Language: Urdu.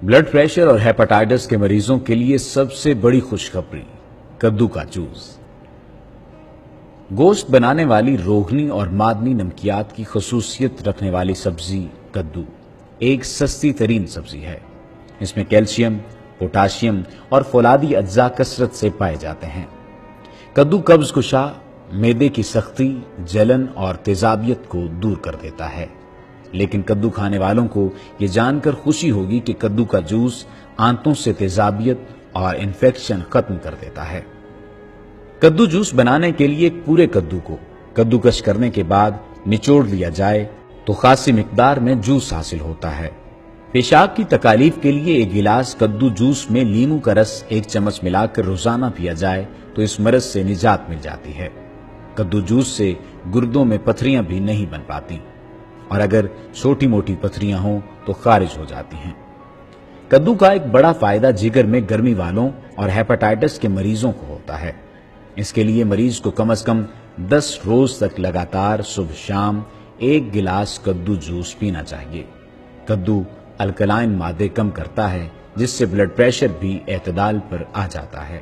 بلڈ پریشر اور ہیپاٹائٹس کے مریضوں کے لیے سب سے بڑی خوشخبری، کدو کا جوس۔ گوشت بنانے والی روغنی اور معدنی نمکیات کی خصوصیت رکھنے والی سبزی کدو ایک سستی ترین سبزی ہے۔ اس میں کیلشیم، پوٹاشیم اور فولادی اجزاء کثرت سے پائے جاتے ہیں۔ کدو قبض کشا، معدے کی سختی، جلن اور تیزابیت کو دور کر دیتا ہے۔ لیکن کدو کھانے والوں کو یہ جان کر خوشی ہوگی کہ کدو کا جوس آنتوں سے تیزابیت اور انفیکشن ختم کر دیتا ہے۔ کدو جوس بنانے کے لیے ایک پورے کدو کو کدوکش کرنے کے بعد نچوڑ لیا جائے تو خاصی مقدار میں جوس حاصل ہوتا ہے۔ پیشاب کی تکالیف کے لیے ایک گلاس کدو جوس میں لیموں کا رس 1 چمچ ملا کر روزانہ پیا جائے تو اس مرض سے نجات مل جاتی ہے۔ کدو جوس سے گردوں میں پتھریاں بھی نہیں بن پاتی اور اگر چھوٹی موٹی پتھریاں ہوں تو خارج ہو جاتی ہیں۔ کدو کا ایک بڑا فائدہ جگر میں گرمی والوں اور ہیپاٹائٹس کے مریضوں کو ہوتا ہے۔ اس کے لیے مریض کو کم از کم 10 روز تک لگاتار صبح شام 1 گلاس کدو جوس پینا چاہیے۔ کدو الکلائن مادے کم کرتا ہے جس سے بلڈ پریشر بھی اعتدال پر آ جاتا ہے۔